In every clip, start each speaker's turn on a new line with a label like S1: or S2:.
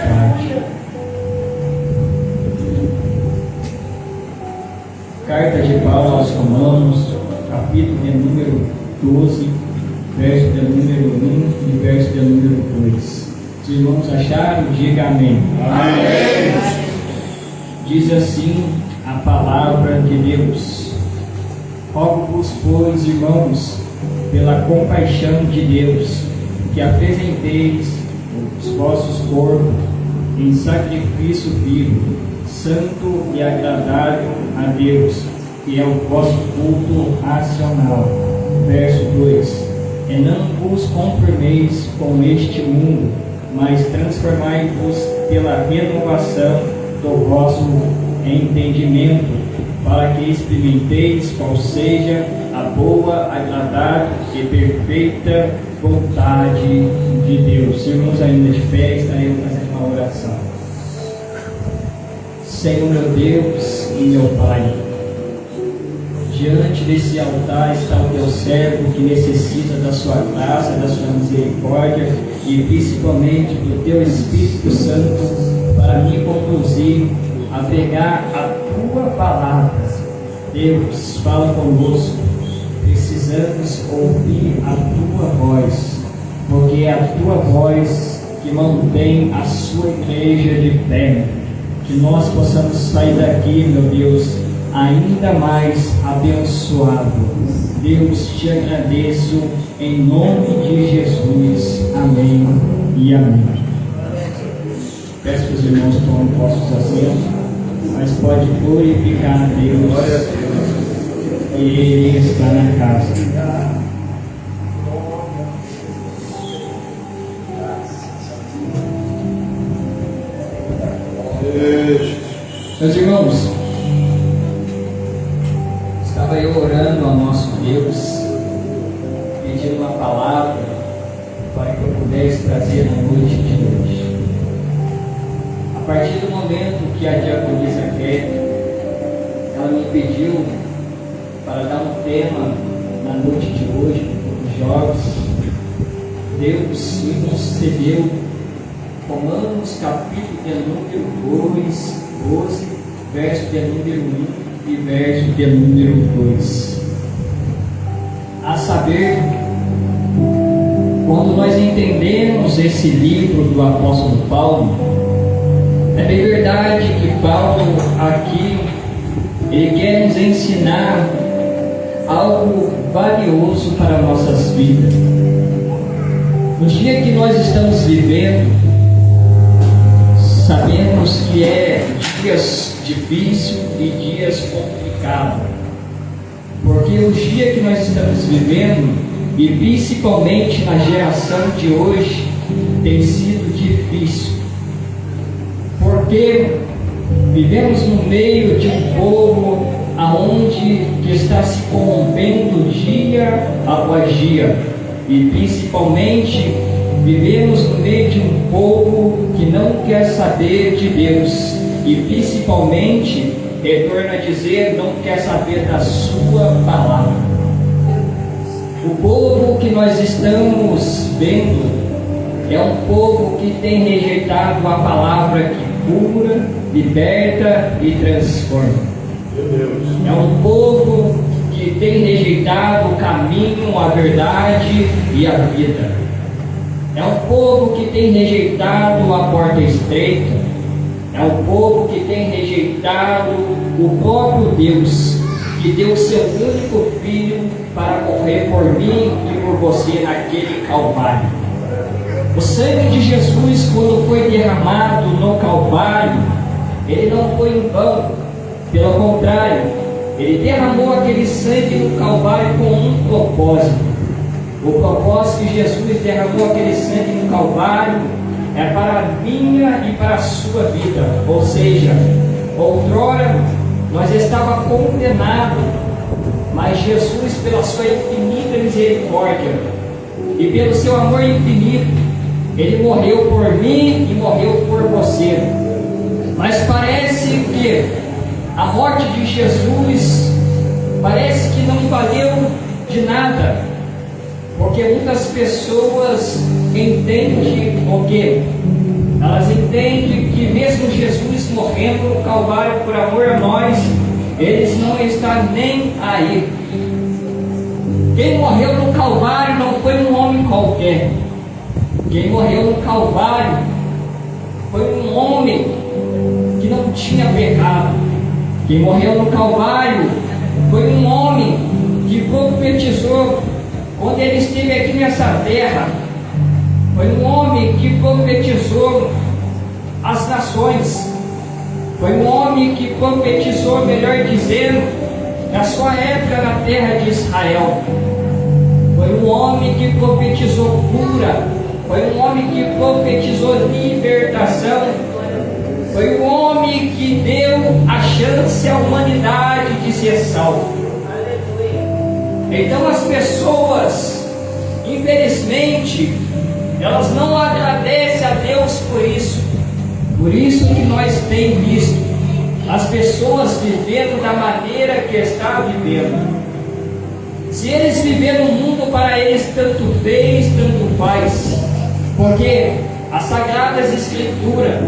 S1: tarde. Carta de Paulo aos Romanos, capítulo de número 12, verso de número 1 e verso de número 2. Se os irmãos acharam, diga amém.
S2: Amém.
S1: Diz assim a palavra de Deus: rogo-vos, pois, irmãos, pela compaixão de Deus, que apresenteis os vossos corpos em sacrifício vivo, santo e agradável a Deus, que é o vosso culto racional. Verso 2: e não vos conformeis com este mundo, mas transformai-vos pela renovação do vosso entendimento, para que experimenteis qual seja a boa, agradável e perfeita vontade de Deus. Irmãos, ainda de pé, estaremos fazendo uma oração. Senhor meu Deus e meu Pai, diante desse altar está o teu servo que necessita da sua graça, da sua misericórdia e principalmente do teu Espírito Santo para me conduzir a pegar a tua palavra. Deus, fala conosco. Precisamos ouvir a tua voz, porque é a tua voz que mantém a sua igreja de pé. Que nós possamos sair daqui, meu Deus, ainda mais abençoado. Deus, te agradeço em nome de Jesus. Amém e amém. Peço que os irmãos tomem vossos assentos, mas pode glorificar a Deus, e Ele está na casa. Meus irmãos, estava eu orando ao nosso Deus, pedindo uma palavra para que eu pudesse trazer na noite de hoje. A partir do momento que a diaconisa Kelly, ela me pediu para dar um tema na noite de hoje para os jovens, Deus me concedeu Romanos capítulo de número 12, verso de número 1 e verso de número 2. A saber, quando nós entendemos esse livro do apóstolo Paulo, é bem verdade que Paulo aqui, ele quer nos ensinar algo valioso para nossas vidas. No dia que nós estamos vivendo, sabemos que é dias difíceis e dias complicados, porque o dia que nós estamos vivendo, e principalmente na geração de hoje, tem sido difícil, porque vivemos no meio de um povo aonde que está se corrompendo dia após dia, e principalmente vivemos no meio de um povo que não quer saber de Deus, e principalmente, retorno a dizer, não quer saber da sua palavra. O povo que nós estamos vendo é um povo que tem rejeitado a palavra que cura, liberta e transforma. É um povo que tem rejeitado o caminho, a verdade e a vida. É um povo que tem rejeitado a porta estreita. É um povo que tem rejeitado o próprio Deus, que deu seu único filho para morrer por mim e por você naquele Calvário. O sangue de Jesus, quando foi derramado no Calvário, ele não foi em vão. Pelo contrário, ele derramou aquele sangue no Calvário com um propósito. O propósito que Jesus derramou aquele sangue no Calvário é para a minha e para a sua vida. Ou seja, outrora nós estávamos condenados, mas Jesus, pela sua infinita misericórdia e pelo seu amor infinito, ele morreu por mim e morreu por você. Mas parece que a morte de Jesus parece que não valeu de nada, porque muitas pessoas entendem o quê? elas entendem que mesmo Jesus morrendo no Calvário por amor a nós, eles não estão nem aí. Quem morreu no Calvário não foi um homem qualquer. Quem morreu no Calvário foi um homem que não tinha pecado. Quem morreu no Calvário foi um homem que profetizou quando ele esteve aqui nessa terra. Foi um homem que profetizou as nações. Foi um homem que profetizou, melhor dizendo, na sua época na terra de Israel. Foi um homem que profetizou cura. Foi um homem que profetizou libertação. Foi um homem que deu a chance à humanidade de ser salva. Então as pessoas, infelizmente, elas não agradecem a Deus por isso. Por isso que nós temos visto as pessoas vivendo da maneira que está vivendo. Se eles viverem no mundo, para eles tanto fez, tanto faz. Porque as Sagradas Escrituras,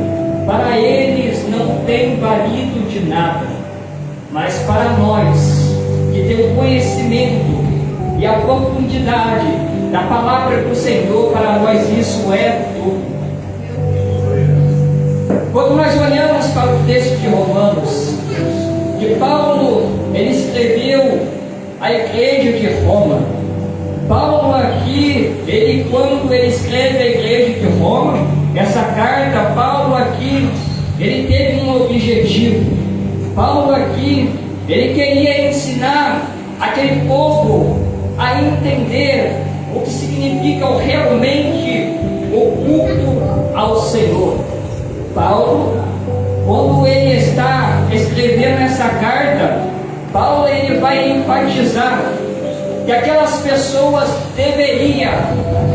S1: para eles não tem valido de nada. Mas para nós, que tem o conhecimento e a profundidade da palavra do Senhor, para nós isso é tudo. Quando nós olhamos para o texto de Romanos, que Paulo, ele escreveu à igreja de Roma. Paulo aqui, quando ele escreve à igreja de Roma, essa carta, Paulo aqui, ele teve um objetivo. Paulo aqui, ele queria ensinar aquele povo a entender o que significa realmente o culto ao Senhor. Paulo, quando ele está escrevendo essa carta, Paulo ele vai enfatizar que aquelas pessoas deveriam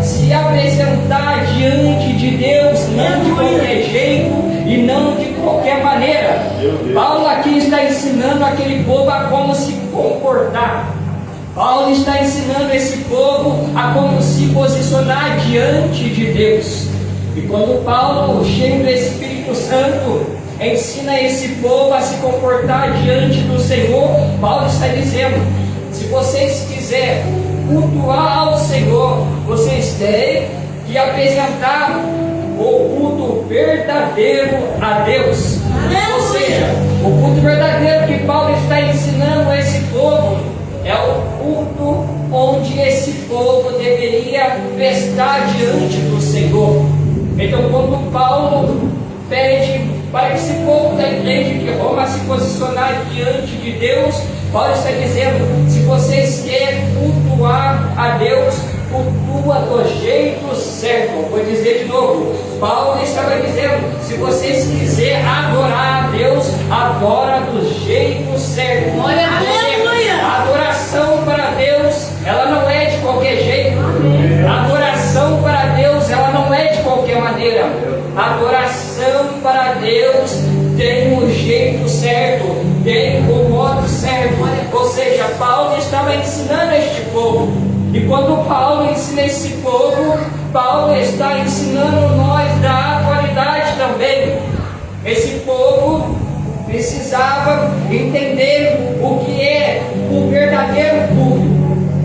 S1: se apresentar diante de Deus não de qualquer jeito e não de qualquer maneira. Paulo aqui está ensinando aquele povo a como se comportar. Paulo está ensinando esse povo a como se posicionar diante de Deus. E quando Paulo, cheio do Espírito Santo, ensina esse povo a se comportar diante do Senhor, Paulo está dizendo: se vocês quiserem cultuar ao Senhor, vocês têm que apresentar o culto verdadeiro a Deus. Ou seja, o culto verdadeiro que Paulo está ensinando a esse povo é o culto onde esse povo deveria prestar diante do Senhor. Então, quando Paulo pede para que esse povo da igreja de Roma se posicionar diante de Deus, Paulo está dizendo: se vocês querem cultuar a Deus, cultua do jeito certo. Vou dizer de novo, Paulo estava dizendo: se vocês quiserem adorar a Deus, adora do jeito certo. A adoração para Deus, ela não é de qualquer jeito. A adoração para Deus, ela não é de qualquer maneira. A adoração para Deus tem o jeito certo, tem o modo certo. Ou seja, Paulo estava ensinando este povo. E quando Paulo ensina esse povo, Paulo está ensinando nós da atualidade também. Esse povo precisava entender o que é o verdadeiro culto.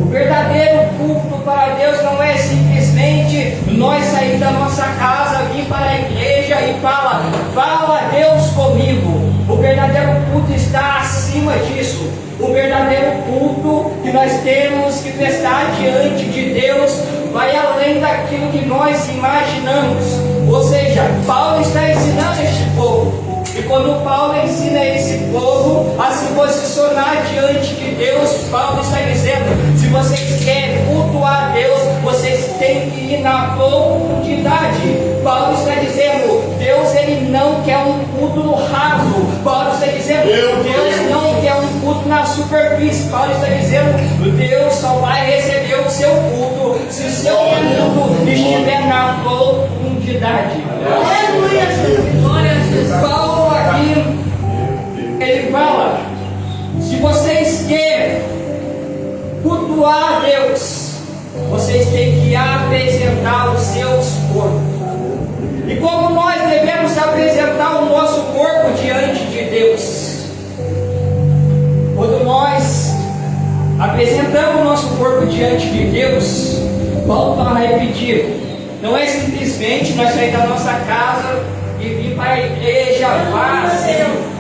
S1: O verdadeiro culto para Deus não é simplesmente nós sair da nossa casa, vir para a igreja e fala Deus comigo. O verdadeiro culto está acima disso. O verdadeiro culto que nós temos que prestar diante de Deus vai além daquilo que nós imaginamos. Ou seja, Paulo está ensinando este povo. E quando Paulo ensina esse povo a se posicionar diante de Deus, Paulo está dizendo: se vocês querem cultuar a Deus, vocês têm que ir na profundidade. Paulo está dizendo: Deus ele não quer um culto no raso. Paulo está dizendo: Deus não quer um culto na superfície. Paulo está dizendo: Deus só vai receber o seu culto se o seu culto estiver na profundidade. Paulo aqui, ele fala: se vocês querem cultuar a Deus, vocês têm que apresentar os seus corpos. E como nós apresentar o nosso corpo diante de Deus. Quando nós apresentamos o nosso corpo diante de Deus, volto a repetir, não é simplesmente nós sair da nossa casa e vir para a igreja vazio.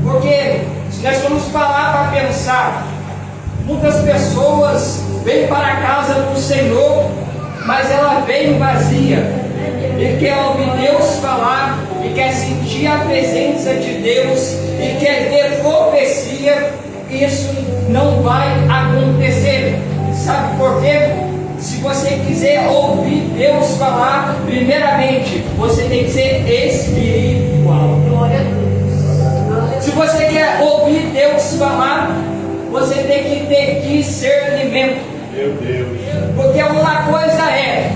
S1: Porque se nós formos parar para pensar, muitas pessoas vêm para a casa do Senhor, mas ela vem vazia. E quer ouvir Deus falar, e quer sentir a presença de Deus, e quer ter profecia. Isso não vai acontecer. Sabe por quê? Se você quiser ouvir Deus falar, primeiramente você tem que ser espiritual. Glória a Deus. Se você quer ouvir Deus falar, você tem que ter discernimento. Meu Deus. Porque uma coisa é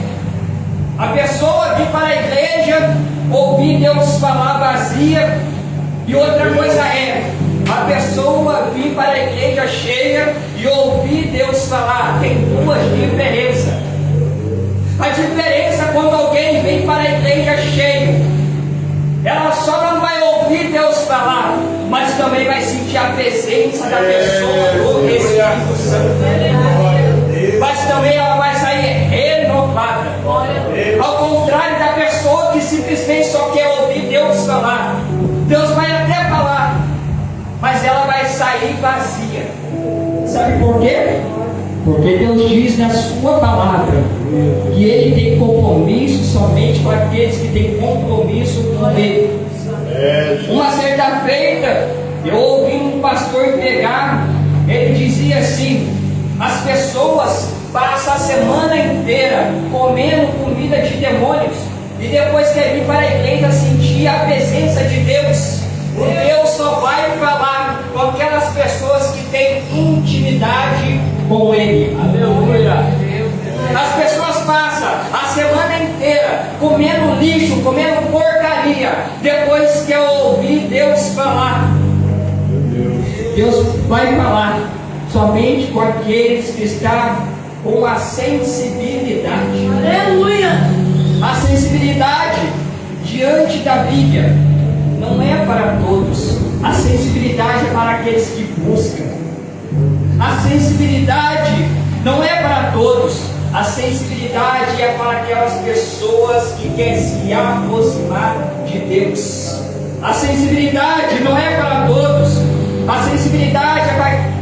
S1: a pessoa vir para a igreja, ouvir Deus falar vazia, e outra coisa é a pessoa vir para a igreja cheia e ouvir Deus falar. Tem duas diferenças. A diferença é quando alguém vem para a igreja cheia, ela só não vai ouvir Deus falar, mas também vai sentir a presença da pessoa do Espírito Santo. Mas também ela vai sair renovada. Ao contrário da pessoa que simplesmente só quer ouvir Deus falar. Deus vai até falar, mas ela vai sair vazia. Sabe por quê? Porque Deus diz na sua palavra que Ele tem compromisso somente com aqueles que têm compromisso com Ele. Uma certa feita, eu ouvi um pastor pregar, ele dizia assim: as pessoas passam a semana inteira comendo comida de demônios, e depois quer vir para a igreja sentir a presença de Deus. O Deus só vai falar com aquelas pessoas que têm intimidade com Ele. Aleluia. As pessoas passam a semana inteira comendo lixo, comendo porcaria, depois quer ouvir Deus falar. Deus vai falar somente com aqueles que estão com a sensibilidade. Aleluia. A sensibilidade diante da Bíblia não é para todos. A sensibilidade é para aqueles que buscam. A sensibilidade não é para todos. A sensibilidade é para aquelas pessoas que querem se aproximar de Deus. A sensibilidade não é para todos. A sensibilidade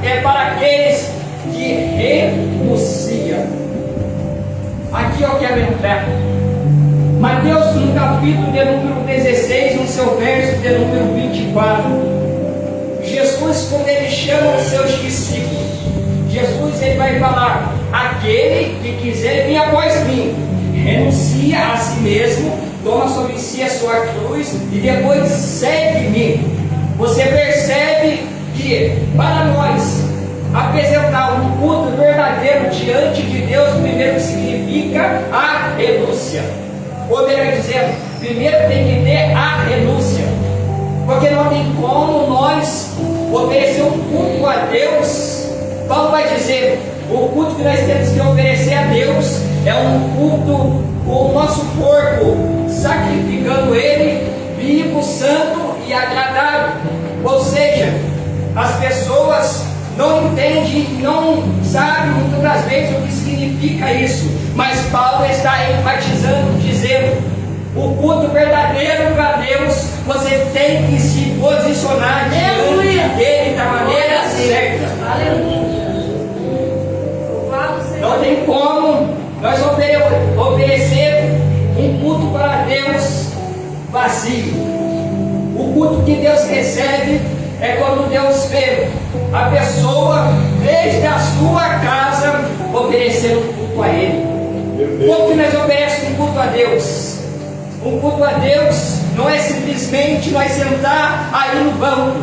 S1: é para aqueles que renunciam. Aqui eu quero entrar. Mateus, no capítulo de número 16, no seu verso de número 24, Jesus, quando ele chama os seus discípulos, Jesus ele vai falar: aquele que quiser vir após mim, renuncia a si mesmo, toma sobre si a sua cruz e depois segue-me. Você percebe que para nós apresentar um culto verdadeiro diante de Deus, primeiro significa a renúncia. Ou melhor dizendo, primeiro tem que ter a renúncia, porque não tem como nós oferecer um culto a Deus. Paulo vai dizer: o culto que nós temos que oferecer a Deus é um culto com o nosso corpo, sacrificando ele vivo, santo e agradável. Ou seja, as pessoas não entendem, não sabem muitas das vezes o que significa isso, mas Paulo está enfatizando, dizendo: o culto verdadeiro para Deus, você tem que se posicionar diante dele da maneira certa. Não tem como nós oferecer um culto para Deus vazio. O culto que Deus recebe é quando Deus vê a pessoa desde a sua casa oferecendo culto a Ele. Como que nós oferecemos um culto a Deus? Um culto a Deus não é simplesmente nós sentar aí no banco,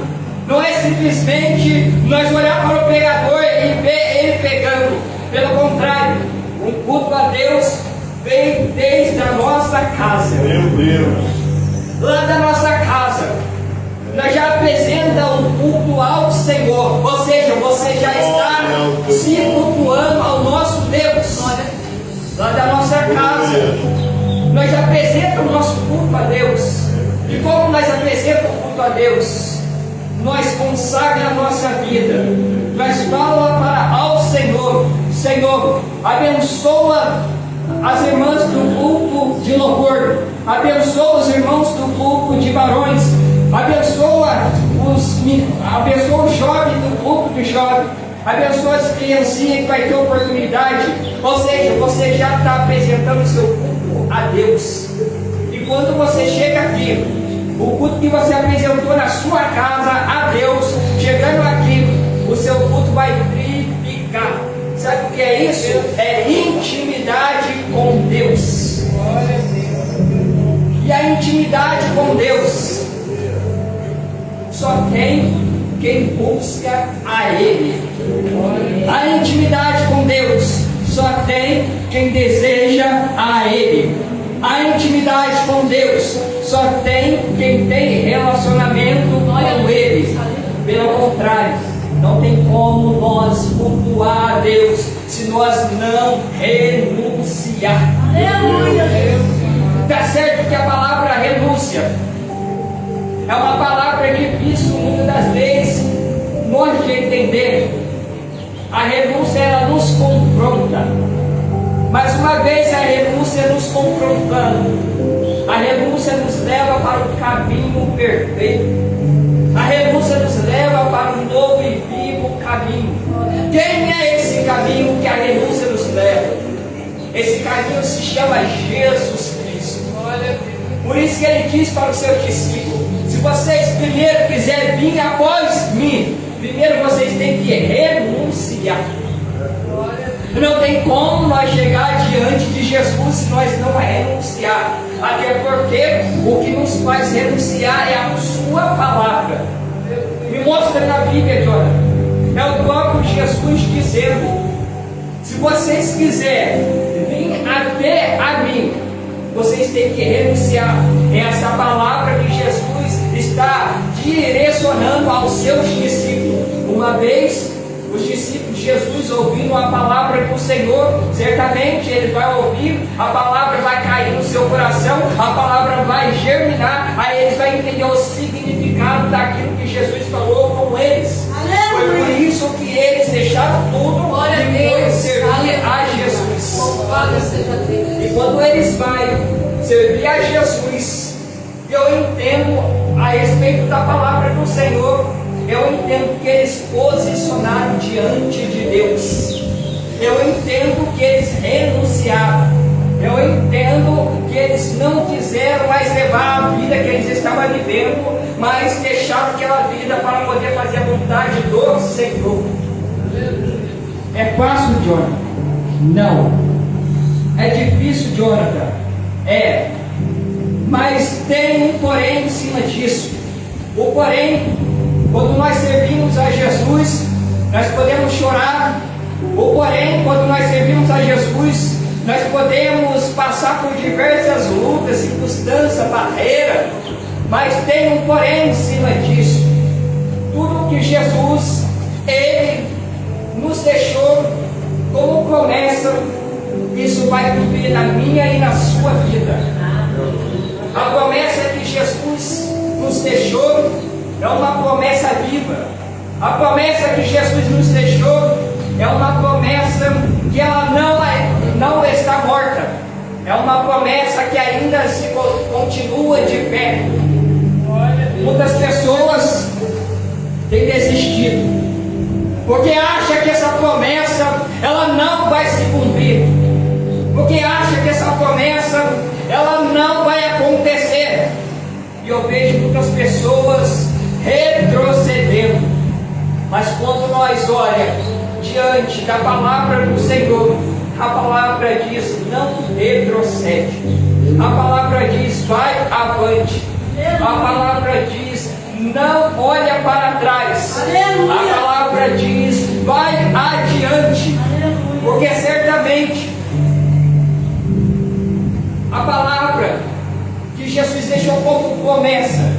S1: não é simplesmente nós olhar para o pregador e ver ele pregando. Pelo contrário, um culto a Deus vem desde a nossa casa. Meu Deus! Lá da nossa casa nós já apresentamos um culto ao Senhor, ou seja, você já está se cultuando ao nosso Deus. Lá da nossa casa nós já apresentamos o nosso culto a Deus. E como nós apresentamos o culto a Deus, nós consagramos a nossa vida, nós falamos ao Senhor: Senhor, abençoa as irmãs do culto de louvor, abençoa os irmãos do culto de varões, abençoa o jovem do culto de jovem, abençoa as criancinhas que vai ter oportunidade. Ou seja, você já está apresentando o seu culto a Deus. E quando você chega aqui, o culto que você apresentou na sua casa a Deus, chegando aqui, o seu culto vai triplicar. Sabe o que é isso? É intimidade com Deus. E a intimidade com Deus só tem quem busca a Ele. A intimidade com Deus só tem quem deseja a Ele. A intimidade com Deus só tem quem tem relacionamento com Ele. Pelo contrário, não tem como nós cultuar a Deus se nós não renunciar. Está certo que a palavra renúncia é uma palavra difícil muitas das vezes nós de entender. A renúncia, ela nos confronta. Mas uma vez a renúncia nos confrontando, a renúncia nos leva para o caminho perfeito. A renúncia nos leva para um novo e vivo caminho. Quem é esse caminho que a renúncia nos leva? Esse caminho se chama Jesus Cristo. Por isso que ele diz para os seus discípulos: se vocês primeiro quiserem vir após mim, primeiro vocês têm que renunciar. Não tem como nós chegar diante de Jesus se nós não renunciar. Até porque o que nos faz renunciar é a sua palavra. Me mostra na Bíblia, Jonathan. É o próprio Jesus dizendo: se vocês quiserem vir até a mim, vocês têm que renunciar. Essa palavra que Jesus está direcionando aos seus discípulos. Uma vez os discípulos de Jesus ouvindo a palavra do Senhor, certamente eles vão ouvir, a palavra vai cair no seu coração, a palavra vai germinar, aí eles vão entender o significado daquilo que Jesus falou com eles. Foi por isso que eles deixaram tudo e foram servir a Jesus. E quando eles vão servir a Jesus, eu entendo a respeito da palavra do Senhor, eu entendo que eles posicionaram diante de Deus. Eu entendo que eles renunciaram. Eu entendo que eles não quiseram mais levar a vida que eles estavam vivendo, mas deixaram aquela vida para poder fazer a vontade do Senhor. É fácil, Jonathan? Não. É difícil, Jonathan? É. Mas tem um porém em cima disso. O porém, quando nós servimos a Jesus, nós podemos chorar. O porém, quando nós servimos a Jesus, nós podemos passar por diversas lutas, circunstâncias, barreiras. Mas tem um porém em cima disso. Tudo que Jesus, Ele nos deixou como promessa, isso vai cumprir na minha e na sua vida. A promessa que Jesus nos deixou é uma promessa viva. A promessa que Jesus nos deixou é uma promessa que ela não está morta. É uma promessa que ainda se continua de pé. Muitas pessoas têm desistido, porque acha que essa promessa ela não vai se cumprir, porque acha que essa promessa ela não vai acontecer. E eu vejo muitas pessoas retrocedendo. Mas quando nós olhamos diante da palavra do Senhor, a palavra diz: não retrocede. A palavra diz: vai avante. A palavra diz: não olha para trás. A palavra diz: vai adiante. Porque certamente a palavra que Jesus deixou como promessa,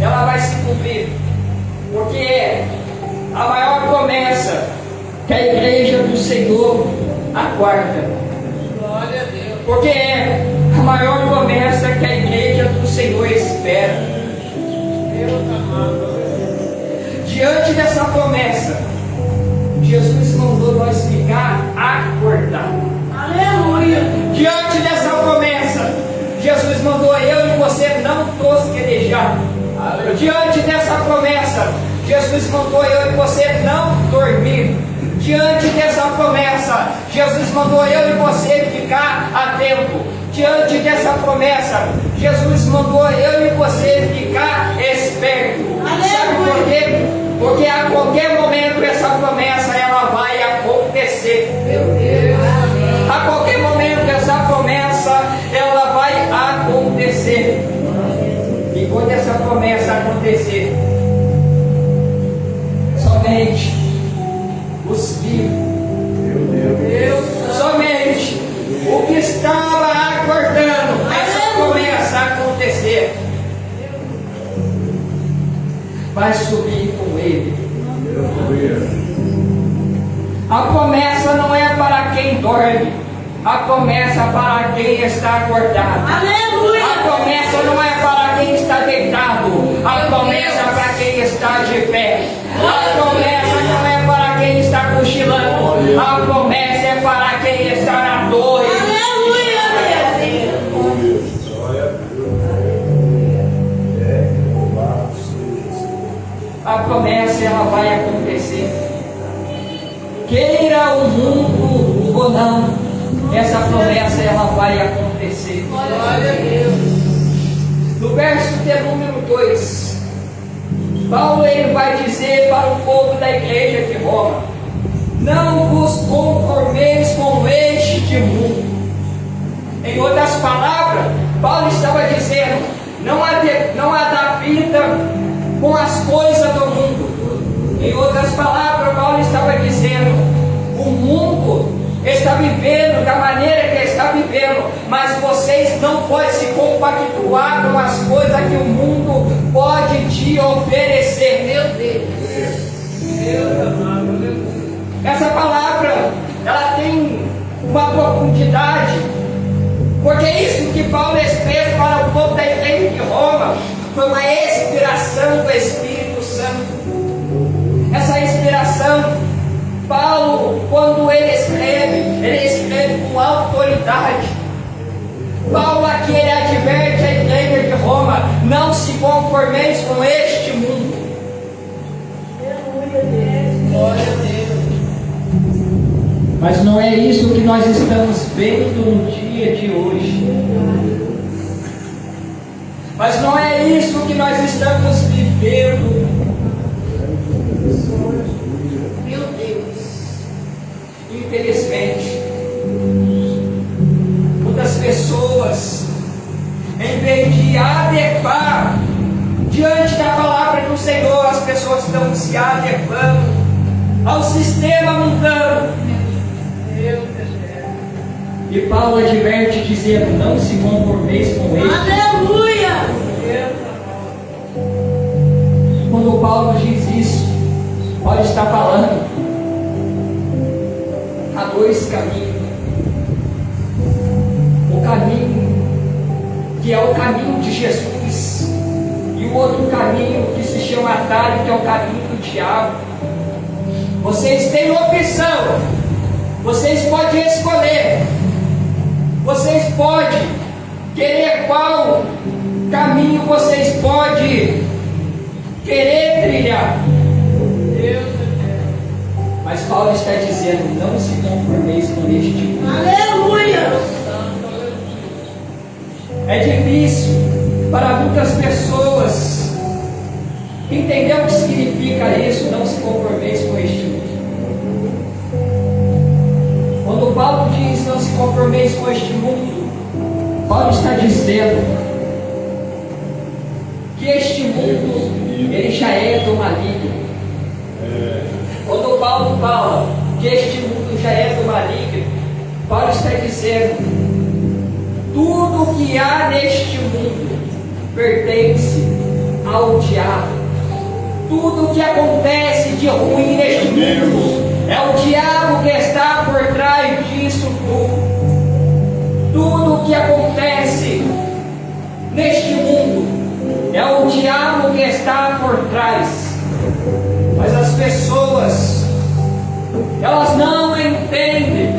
S1: ela vai se cumprir. Porque é a maior promessa que a igreja do Senhor aguarda. Porque é a maior promessa que a igreja do Senhor Senhor espera. Diante dessa promessa, Jesus mandou nós ficar acordados.
S2: Aleluia.
S1: Diante dessa promessa, Jesus mandou eu e você não tosquerejar. Diante dessa promessa, Jesus mandou eu e você não dormir. Diante dessa promessa, Jesus mandou eu e você ficar atento. Diante dessa promessa, Jesus mandou eu e você ficar esperto. Sabe por quê? Porque a qualquer momento essa promessa ela vai acontecer.
S2: Meu Deus.
S1: A qualquer momento essa promessa ela vai acontecer. E quando essa promessa acontecer, somente os vivos, somente o que estava aguardando essa promessa acontecer, vai subir com ele. A promessa não é para quem dorme, a promessa é para quem está acordado.
S2: Aleluia.
S1: A promessa não é para quem está deitado, a promessa é para quem está de pé. A promessa não é para quem está cochilando, a promessa é para quem está na torre. A promessa ela vai acontecer. Queira o mundo ou não, essa promessa ela vai acontecer.
S2: Glória a Deus.
S1: No verso de número 2, Paulo ele vai dizer para o povo da igreja de Roma: não vos conformeis com este mundo. Em outras palavras, Paulo estava dizendo: não adapta com as coisas do mundo. Em outras palavras, Paulo estava dizendo: o mundo está vivendo da maneira que está vivendo, mas vocês não podem se compactuar com as coisas que o mundo pode te oferecer.
S2: Meu Deus. Deus amado.
S1: Essa palavra ela tem uma profundidade, porque isso que Paulo fez para o povo da igreja de Roma foi uma inspiração do Espírito Santo. Essa inspiração, Paulo, quando ele escreve com autoridade. Paulo aqui ele adverte a igreja de Roma: não se conformeis com este mundo.
S2: Glória a Deus.
S1: Mas não é isso que nós estamos vendo no dia de hoje. Mas não é isso que nós estamos vivendo.
S2: Meu Deus.
S1: Infelizmente, muitas pessoas, em vez de adequar diante da palavra do Senhor, as pessoas estão se adequando ao sistema mundano. E Paulo adverte dizendo: não se conformeis com ele.
S2: Aleluia.
S1: Quando Paulo diz isso, Paulo está falando: há dois caminhos. O caminho que é o caminho de Jesus, e o outro caminho que se chama atalho, que é o caminho do diabo. Vocês têm opção, vocês podem escolher, vocês podem querer qual caminho vocês podem querer trilhar. Mas Paulo está dizendo: não se conformeis com este mundo.
S2: Aleluia.
S1: É difícil para muitas pessoas entender o que significa isso, não se conformeis com este mundo. Quando Paulo diz não se conformeis com este mundo, Paulo está dizendo que este mundo ele já é do maligno. Quando Paulo fala que este mundo já é do maligno, Paulo está dizendo: tudo que há neste mundo pertence ao diabo. Tudo que acontece de ruim neste mundo é o diabo que está por trás disso tudo. Tudo que acontece neste mundo É o diabo que está por trás. Mas as pessoas, elas não entendem.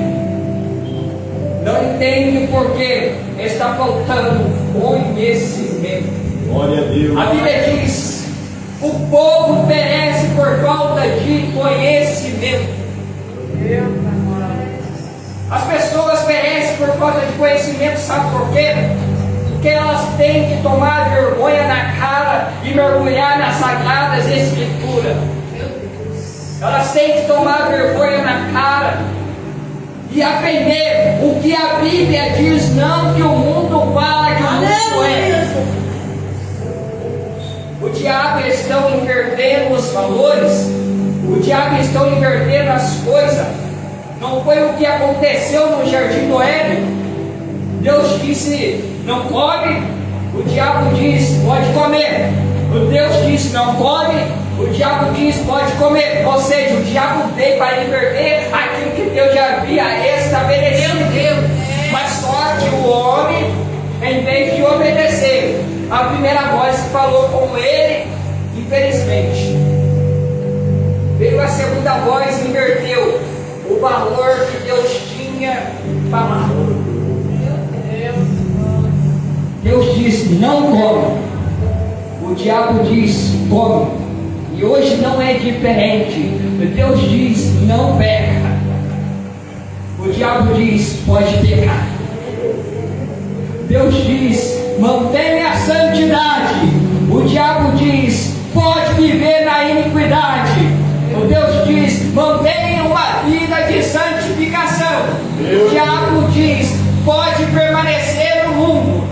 S1: Não entendem porque está faltando conhecimento.
S3: Glória a Deus.
S1: A Bíblia diz: o povo perece por falta de conhecimento. As pessoas perecem por falta de conhecimento, sabe por quê? Porque elas têm que tomar vergonha na cara e mergulhar nas sagradas escrituras. Elas têm que tomar vergonha na cara e aprender o que a Bíblia diz, não que o mundo fala que o mundo é. O diabo estão invertendo os valores, o diabo estão invertendo as coisas. Não foi o que aconteceu no Jardim do Éden. Deus disse: não come. O diabo disse: pode comer. O Deus disse: não come. O diabo disse: pode comer. Ou seja, o diabo veio para inverter aquilo que Deus já havia estabelecido. Mas só que o homem, em vez de obedecer, a primeira voz que falou com ele, infelizmente, veio a segunda voz e inverteu o valor que Deus tinha falado. Deus disse: não come. O diabo diz: come. E hoje não é diferente. Deus diz: não peca. O diabo diz: pode pecar. Deus diz: mantenha a santidade. O diabo diz: pode viver na iniquidade. O Deus diz: mantenha uma vida de santificação. O diabo diz: pode permanecer no mundo.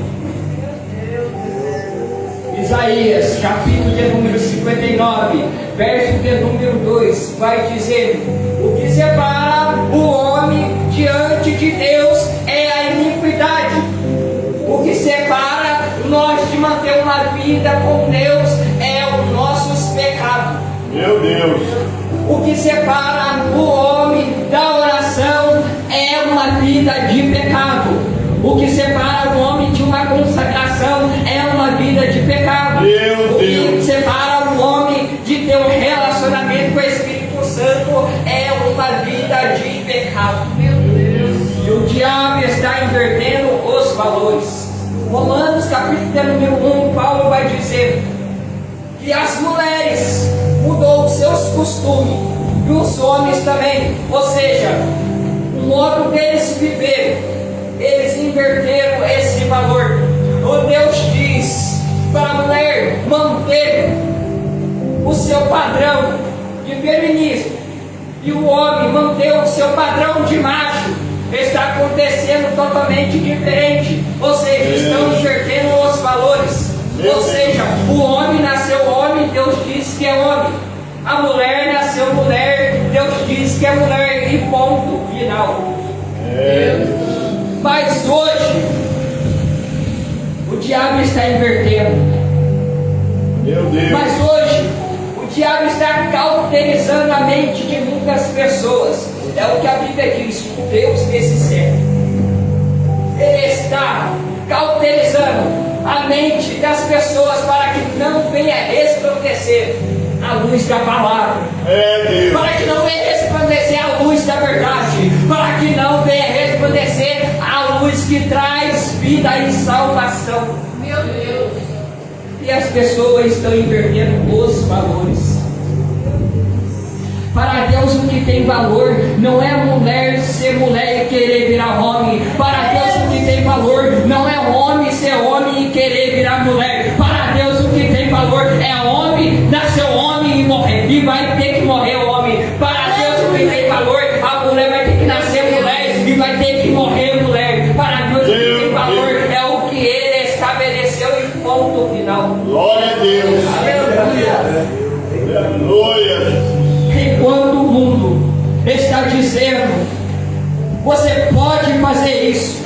S1: Isaías, capítulo de número 59, verso de número 2, vai dizer: o que separa o homem diante de Deus é a iniquidade. O que separa nós de manter uma vida com Deus é os nossos pecados.
S3: Meu Deus.
S1: O que separa o homem da oração é uma vida de pecado. O que separa o homem de uma consagração é uma vida de pecado.
S3: Meu
S1: O que
S3: Deus.
S1: separa o homem de ter um relacionamento com o Espírito Santo é uma vida de pecado.
S2: Meu Deus.
S1: E o diabo está invertendo os valores. Romanos capítulo de número 1, Paulo vai dizer que as mulheres mudou os seus costumes e os homens também. Ou seja, o modo deles viver, eles inverteram esse valor. O Deus diz para a mulher manter o seu padrão de feminismo e o homem manter o seu padrão de macho. Está acontecendo totalmente diferente. Ou seja, estão invertendo os valores. Ou seja, o homem nasceu homem, Deus diz que é homem. A mulher nasceu mulher, Deus diz que é mulher. E ponto final. Mas hoje o diabo está invertendo.
S3: Meu Deus.
S1: Mas hoje o diabo está cauterizando a mente de muitas pessoas. É o que a Bíblia diz, o Deus desse século. Ele está cauterizando a mente das pessoas para que não venha resplandecer a luz da palavra.
S3: Deus.
S1: Para que não venha resplandecer a luz da verdade. Para que não venha resplandecer a luz que traz vida e salvação.
S2: Meu Deus.
S1: E as pessoas estão invertendo os valores. Para Deus o que tem valor não é mulher ser mulher e querer virar homem. Para Deus o que tem valor não é homem ser homem e querer virar mulher. Para Deus o que tem valor é homem nascer homem e morrer. E vai ter que morrer o homem. Para Deus o que tem valor, a mulher vai ter que nascer mulher e vai ter que morrer mulher. Para Deus o que tem valor é o que Ele estabeleceu e ponto final.
S3: Glória a Deus.
S1: Aleluia.
S3: Aleluia.
S1: Enquanto o mundo está dizendo: você pode fazer isso,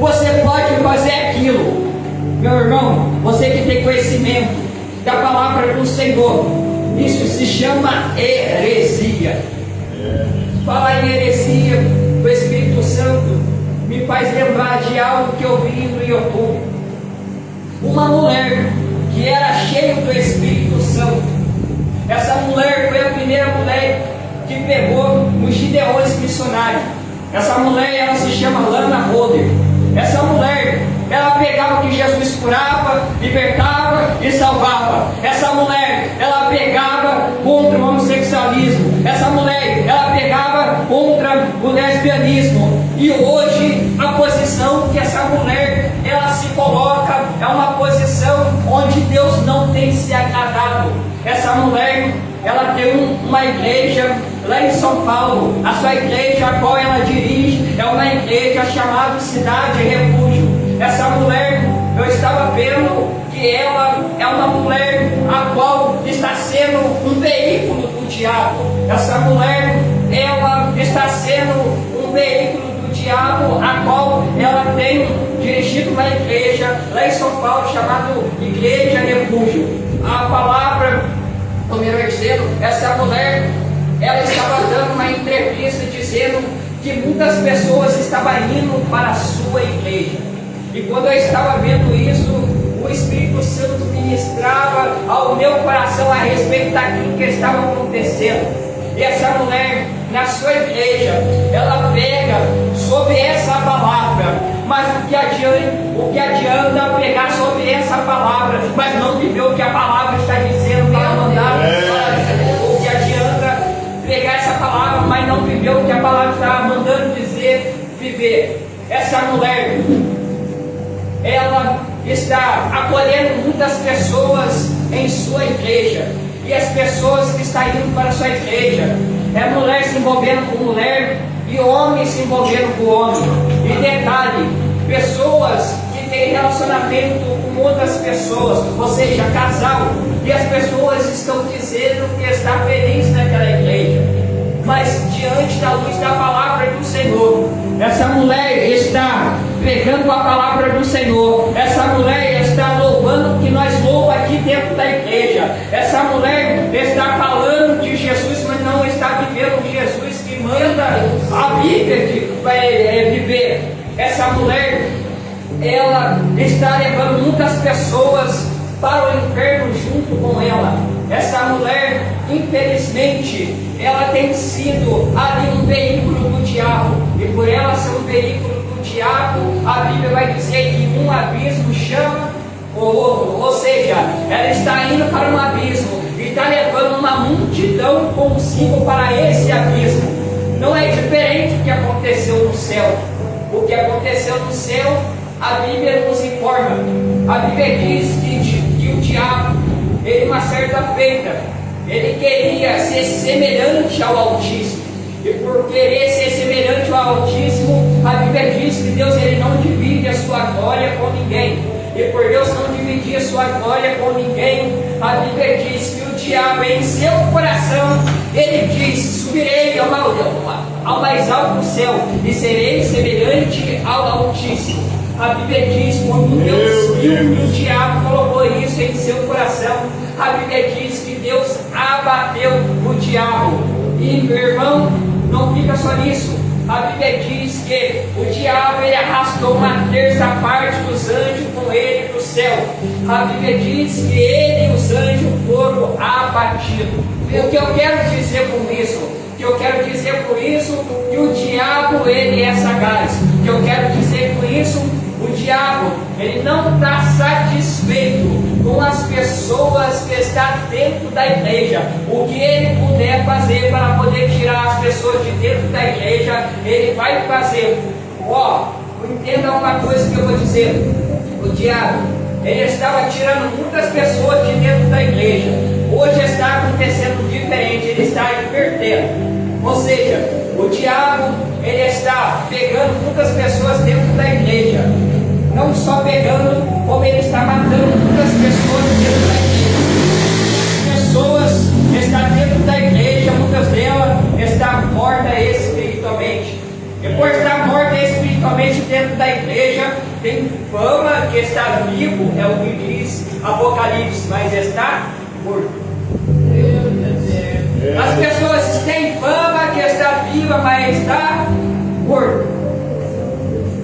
S1: você pode fazer aquilo, meu irmão, você que tem conhecimento da palavra do Senhor, isso se chama heresia. Falar em heresia, o Espírito Santo me faz lembrar de algo que eu vi no YouTube. Uma mulher que era cheio do Espírito Santo. Essa mulher foi a primeira mulher que pegou os gideões missionários. Essa mulher, ela se chama Lana Roder. Essa mulher, ela pegava o que Jesus curava, libertava e salvava. Essa mulher, ela pegava contra o homossexualismo. Essa mulher, ela pegava contra o lesbianismo. E hoje, a posição que essa mulher, ela se coloca, é uma posição onde Deus não tem se agradado. Essa mulher, ela tem uma igreja lá em São Paulo. A sua igreja, a qual ela dirige, é uma igreja chamada Cidade Refúgio. Essa mulher, eu estava vendo que ela é uma mulher a qual está sendo um veículo do diabo. Essa mulher, ela está sendo um veículo do diabo, a qual ela tem dirigido uma igreja lá em São Paulo chamada Igreja Refúgio. A palavra, como eu ia dizendo, essa mulher, ela estava dando uma entrevista dizendo que muitas pessoas estavam indo para a sua igreja. E quando eu estava vendo isso, o Espírito Santo ministrava ao meu coração a respeito daquilo que estava acontecendo. E essa mulher, na sua igreja, ela pega sobre essa palavra, mas o que adianta pegar sobre essa palavra, mas não viver o que a palavra está dizendo para mandar? O que adianta pegar essa palavra, mas não viver o que a palavra está mandando dizer, viver? Essa mulher, ela está acolhendo muitas pessoas em sua igreja. E as pessoas que estão indo para a sua igreja, é mulher se envolvendo com mulher e homem se envolvendo com homem. E detalhe, pessoas que têm relacionamento com outras pessoas, ou seja, casal, e as pessoas estão dizendo que está feliz naquela igreja, mas diante da luz da palavra do Senhor, essa mulher está pregando a palavra do Senhor. Essa mulher está louvando o que nós louvamos aqui dentro da igreja. Essa mulher está falando de Jesus, mas não está vivendo o Jesus que manda a Bíblia viver. Essa mulher, ela está levando muitas pessoas para o inferno junto com ela. Essa mulher, infelizmente, ela tem sido ali um veículo do diabo. E por ela ser um veículo do diabo, a Bíblia vai dizer que um abismo chama o outro. Ou seja, ela está indo para um abismo e está levando uma multidão consigo para esse abismo. Não é diferente do que aconteceu no céu. O que aconteceu no céu, a Bíblia nos informa. A Bíblia diz que o diabo, ele uma certa feita, ele queria ser semelhante ao Altíssimo. E por querer ser semelhante ao Altíssimo, a Bíblia diz que Deus, ele não divide a sua glória com ninguém. E por Deus não dividir a sua glória com ninguém, a Bíblia diz que o diabo, em seu coração, ele diz: subirei ao mais alto do céu e serei semelhante ao Altíssimo. A Bíblia diz, quando Deus viu que o diabo colocou isso em seu coração, a Bíblia diz que Deus abateu o diabo. E meu irmão, não fica só nisso. A Bíblia diz que o diabo, ele arrastou uma terça parte dos anjos com ele do céu. A Bíblia diz que ele e os anjos foram abatidos. O que eu quero dizer com isso? Que o diabo, ele é sagaz. Que eu quero dizer com isso, o diabo, ele não está satisfeito com as pessoas que estão dentro da igreja. O que ele puder fazer para poder tirar as pessoas de dentro da igreja, ele vai fazer. Entenda uma coisa que eu vou dizer. O diabo, ele estava tirando muitas pessoas de dentro da igreja. Hoje está acontecendo diferente, ele está invertendo. Ou seja, o diabo, ele está pegando muitas pessoas dentro da igreja. Não só pegando, como ele está matando muitas pessoas dentro da igreja. As pessoas que estão dentro da igreja, muitas delas estão mortas espiritualmente. E por estar morta espiritualmente dentro da igreja, tem fama que está vivo, é o que diz Apocalipse, mas está morto. As pessoas têm fama que está viva, mas está morto.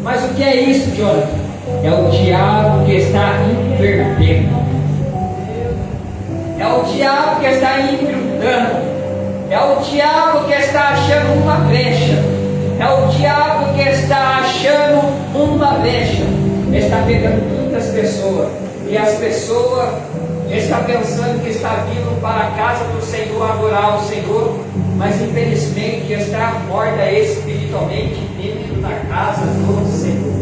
S1: Mas o que é isso, Jonathan? É o diabo que está invertendo. É o diabo que está infiltrando. É o diabo que está achando uma brecha. É o diabo que está achando uma brecha. Está pegando muitas pessoas. E as pessoas estão pensando que está vindo para a casa do Senhor adorar o Senhor. Mas infelizmente está morta espiritualmente dentro da casa do Senhor.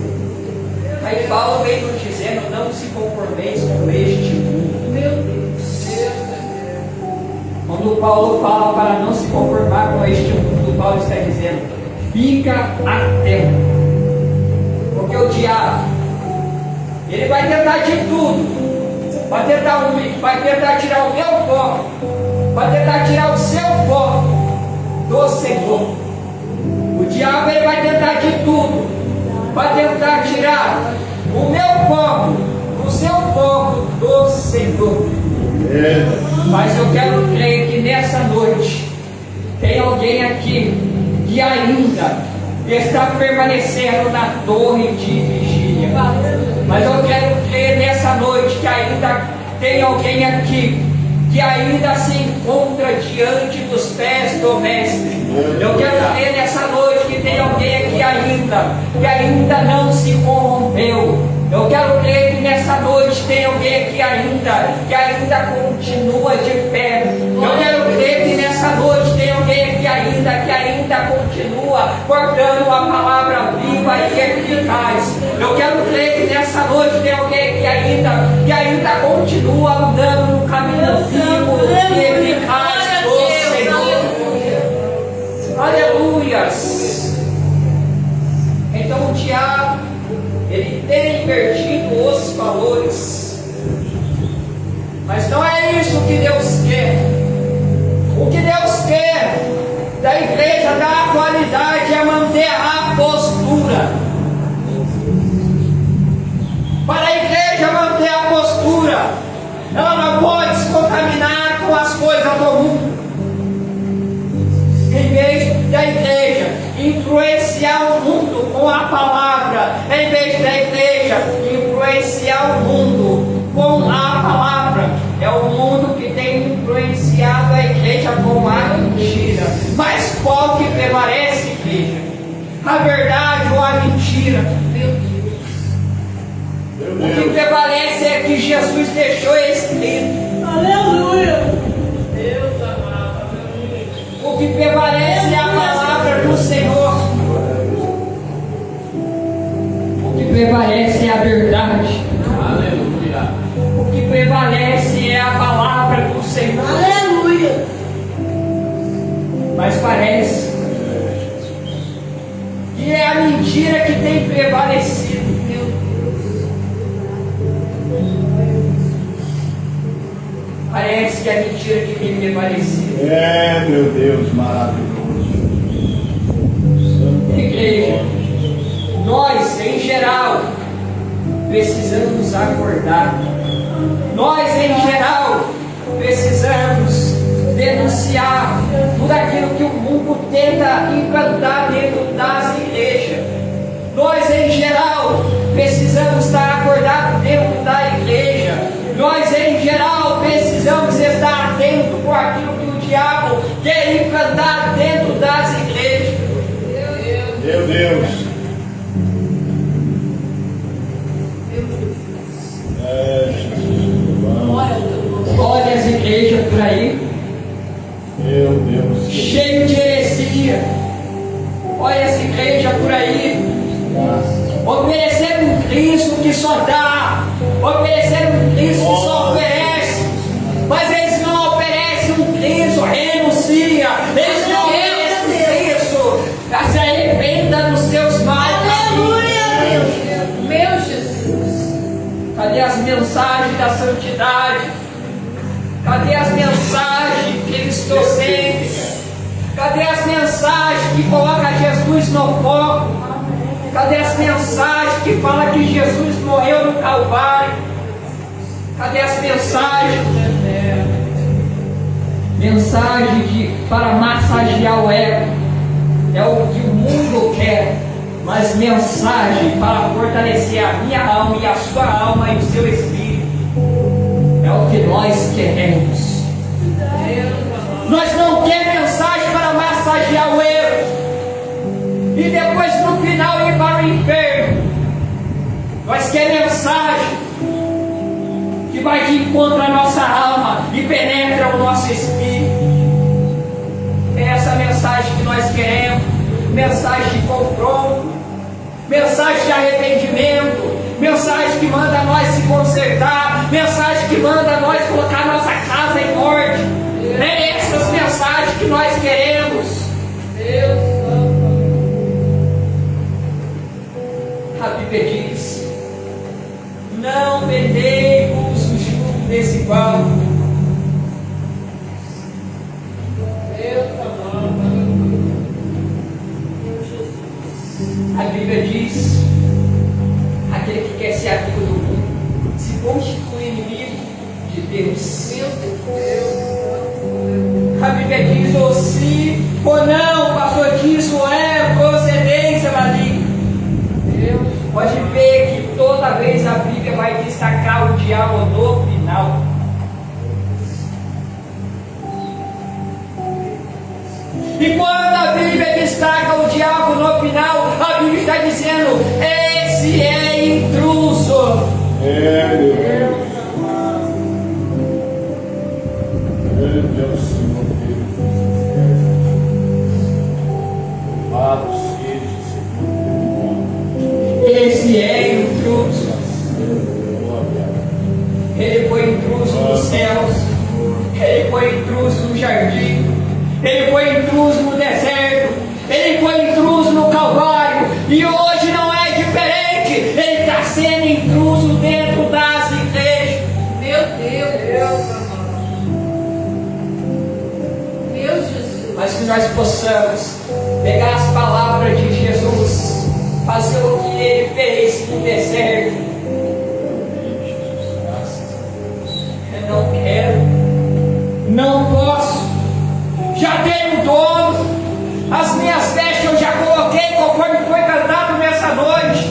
S1: Aí Paulo vem nos dizendo: não se conformeis com este mundo.
S2: Meu Deus.
S1: Quando Paulo fala para não se conformar com este mundo, Paulo está dizendo: fica atento. Porque o diabo, ele vai tentar de tudo. Vai tentar tirar o meu foco. Vai tentar tirar o seu foco do Senhor. O diabo, ele vai tentar de tudo. Vai tentar tirar o meu foco, o seu foco do Senhor. Mas eu quero crer que nessa noite tem alguém aqui que ainda está permanecendo na torre de vigília. Mas eu quero crer nessa noite que ainda tem alguém aqui que ainda se encontra diante dos pés do Mestre. Eu quero crer nessa noite que tem alguém aqui que ainda não se corrompeu. Eu quero crer que nessa noite tem alguém aqui que ainda continua de pé. Eu quero crer que nessa noite tem alguém aqui que ainda continua guardando a palavra viva e eficaz. Eu quero crer que nessa noite tem alguém que ainda continua andando no caminho vivo e eficaz do Senhor. Aleluias. Então o diabo, ele tem invertido os valores. Mas não é isso que Deus quer. O que Deus quer da igreja da atualidade é manter a postura. Para a igreja manter a postura, ela não pode se contaminar com as coisas do mundo. Em vez da igreja influenciar o mundo com a palavra, em vez da igreja influenciar o mundo com a palavra, é o mundo que tem influenciado a igreja com a mentira. Mas qual que prevalece, igreja? A verdade ou a mentira? O que prevalece é que Jesus deixou escrito.
S2: Aleluia. Deus amado.
S1: O que prevalece é a palavra do Senhor. O que prevalece é a verdade.
S2: Aleluia.
S1: O que prevalece é a palavra do Senhor.
S2: Aleluia.
S1: Mas parece que é a mentira que tem prevalecido. Parece que é a mentira que tem prevalecido.
S3: Meu Deus, maravilhoso.
S1: Igreja, nós em geral precisamos acordar. Nós em geral precisamos denunciar tudo aquilo que o mundo tenta implantar dentro das igrejas. Nós em geral precisamos estar acordados dentro da igreja. Nós em geral precisamos estar atentos por aquilo que o diabo quer implantar dentro das igrejas.
S3: Meu Deus. Jesus.
S1: Olha as igrejas por aí,
S3: Meu Deus.
S1: cheio de heresia. Olha as igrejas por aí, oferecendo um Cristo que só dá, oferecendo um Cristo que só oferece, mas eles não oferecem um Cristo, renuncia, eles não oferecem Cristo, se arrependa dos seus maus caminhos.
S2: Meu Jesus.
S1: Cadê as mensagens da santidade? Cadê as mensagens cristocêntricas? Cadê as mensagens que colocam Jesus no foco? Cadê as mensagens que falam que Jesus morreu no Calvário? Cadê as mensagens? Mensagem para massagear o ego. É o que o mundo quer. Mas mensagem para fortalecer a minha alma e a sua alma e o seu espírito. É o que nós queremos. Nós não queremos mensagem para massagear o erro e depois no final ir para o inferno. Nós queremos mensagem que vai de encontro à nossa alma e penetra o nosso espírito. É essa mensagem que nós queremos. Mensagem de confronto, mensagem de arrependimento, mensagem que manda nós se consertar, mensagem que manda nós colocar nossa casa em ordem. É essas mensagens que nós queremos.
S2: Deus,
S1: A Bíblia diz: não vendei-vos o jugo desigual. A Bíblia diz: aquele que quer ser amigo do mundo se constitui inimigo de Deus. A Bíblia diz: ou sim ou não, o pastor diz, ou é procedência maligna. Pode ver que toda vez a Bíblia vai destacar o diabo no final. E quando a Bíblia destaca o diabo no final, a Bíblia está dizendo: esse é intruso.
S3: Meu Deus, Senhor Deus. Louvado seja, Senhor.
S1: Esse é intruso. Ele foi intruso nos céus. Ele foi intruso no jardim. Ele foi intruso no deserto. Ele foi intruso no Calvário. E hoje não é diferente. Ele está sendo intruso dentro das igrejas.
S2: meu Deus, meu Jesus.
S1: Mas que nós possamos pegar as palavras de Jesus, fazer o que Ele fez no deserto. Eu não quero, não posso, já tenho dono, as minhas vestes eu já coloquei conforme foi cantado nessa noite.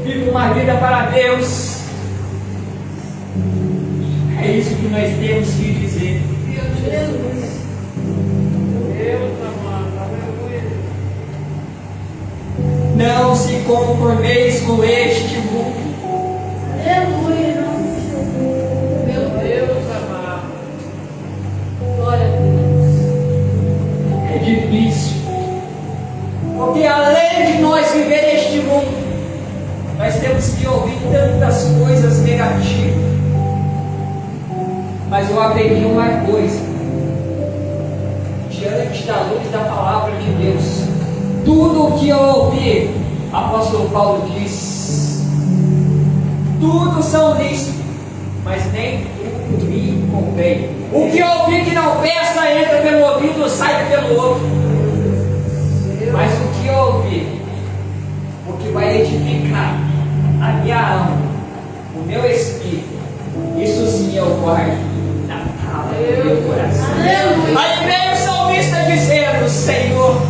S1: Vivo uma vida para Deus. É isso que nós temos que dizer.
S2: Meu Jesus. Deus amado, aleluia.
S1: Não se conformeis com este mundo.
S2: Aleluia. Meu Deus amado. Glória a Deus.
S1: É difícil, porque além de nós viver neste mundo, nós temos que ouvir tantas coisas negativas. Mas eu aprendi uma coisa: diante da luz da palavra de Deus, tudo o que eu ouvi, apóstolo Paulo diz, tudo são lícitos, mas nem tudo me convém. O que eu ouvi que não peça entra pelo ouvido, sai pelo outro. Mas o que eu ouvi, o que vai edificar a minha alma, o meu espírito, isso sim eu guardo na palavra do meu coração.
S2: Aleluia.
S1: Aí vem o salmista dizendo: Senhor,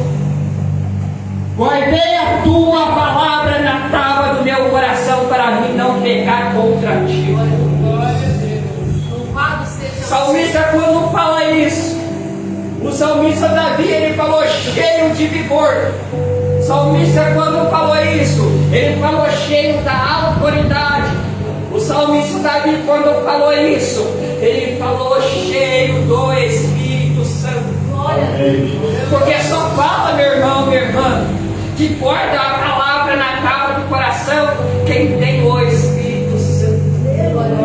S1: guardei a tua palavra na tábua do meu coração para mim não pecar contra ti.
S2: Glória a Deus. Louvado seja
S1: O salmista, quando fala isso, o salmista Davi, ele falou cheio de vigor. O salmista, quando falou isso, ele falou cheio da autoridade. O salmista Davi, quando falou isso, ele falou cheio do Espírito Santo.
S2: Glória a Deus.
S1: Porque só fala, meu irmão, minha irmã, que guarda a palavra na tábua do coração quem tem o Espírito Santo.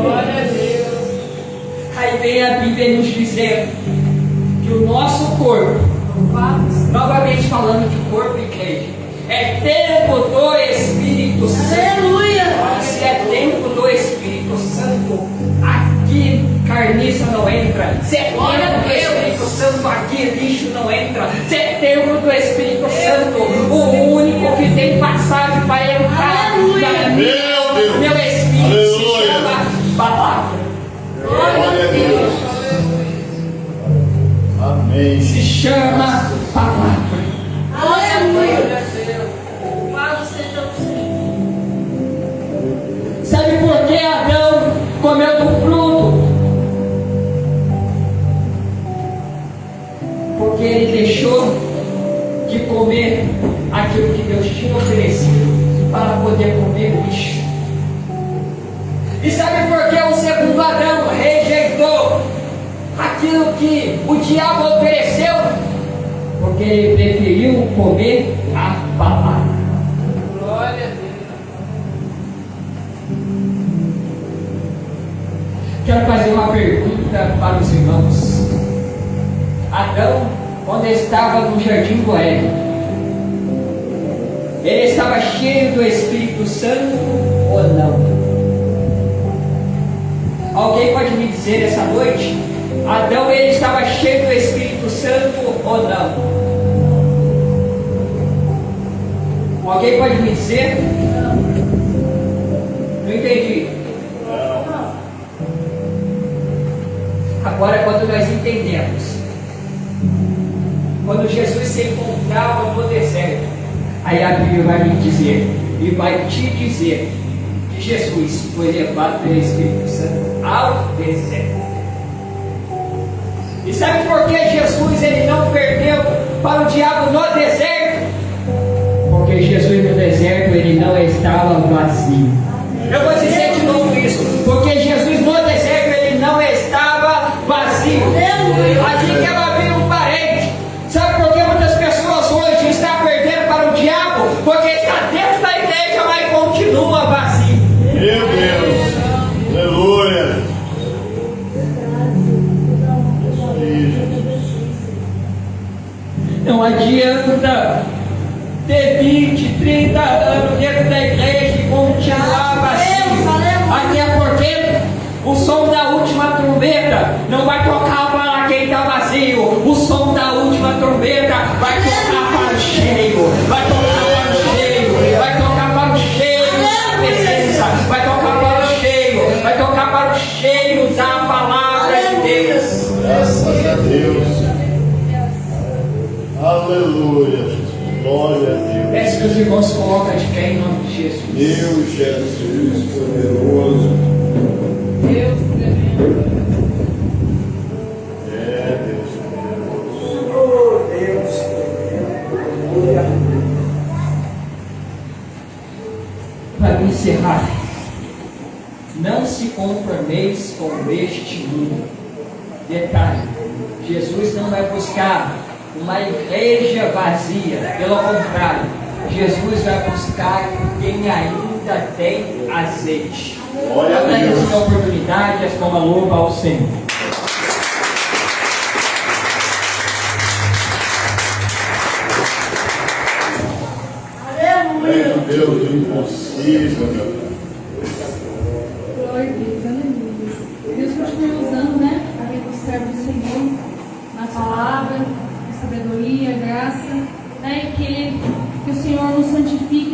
S2: Glória a Deus.
S1: Aí vem a Bíblia nos dizendo que o nosso corpo,
S2: Louvado seja.
S1: novamente falando de corpo e igreja, é tempo do Espírito Santo.
S2: Aleluia.
S1: Se é tempo do Espírito Santo, aqui carniça não entra. Se é tempo do Espírito Santo, aqui lixo não entra. Se é tempo do Espírito Santo, o único que tem passagem para entrar na
S3: Meu Deus.
S1: meu Espírito se
S3: Aleluia.
S1: chama palavra.
S2: Glória a Deus.
S3: Amém.
S1: Se chama palavra.
S2: Aleluia. Louvado seja o Senhor.
S1: Sabe por que Adão comeu do fruto? para poder comer bicho. E sabe por que o segundo Adão rejeitou aquilo que o diabo ofereceu? Porque ele preferiu comer a palavra.
S2: Glória a Deus.
S1: Quero fazer uma pergunta para os irmãos. Adão, quando estava no jardim do Éden, ele estava cheio do Espírito Santo ou não? Alguém pode me dizer essa noite? Adão, ele estava cheio do Espírito Santo ou não? Alguém pode me dizer? Não entendi. Agora, quando nós entendemos, quando Jesus se encontrava no deserto, aí a Bíblia vai me dizer, e vai te dizer, que Jesus foi levado pelo Espírito Santo ao deserto. E sabe por que Jesus ele não perdeu para o diabo no deserto? Porque Jesus no deserto ele não estava vazio. Eu vou dizer de novo isso, porque Jesus no deserto ele não estava vazio. Aqui quero abrir um parente. Sabe por que muitas pessoas hoje estão perdendo para o diabo? Porque está dentro da igreja, mas continua vazio.
S3: Meu Deus. Aleluia.
S1: Não adianta ter 20, 30 anos dentro da igreja e continuar vazio. Até porque o som da última trombeta não vai tocar para quem está vazio. O som da última trombeta vai tocar para o cheio. Vai tocar para o cheio. Vai tocar para o cheio da presença. Vai tocar para o cheio. Vai tocar para o cheio da palavra de Deus.
S3: Graças a Deus. Aleluia, Jesus. Glória a Deus.
S1: Peço que os irmãos coloquem de pé em nome de Jesus.
S3: Deus, Jesus, poderoso.
S2: Deus tremendo.
S3: É, Deus poderoso.
S1: Oh, Deus. Para encerrar, não se conformeis com este mundo. Detalhe, Jesus não vai buscar uma igreja vazia, pelo contrário, Jesus vai buscar quem ainda tem azeite.
S3: Glória a
S1: Agradeço
S3: Deus.
S1: a oportunidade, esta uma louva ao Senhor.
S3: É o Deus do impossível, meu Pai.
S4: Glória a Deus, aleluia. Deus continua usando, né, a vida do servo do Senhor, na palavra, na sabedoria, graça, né, que o Senhor nos santifique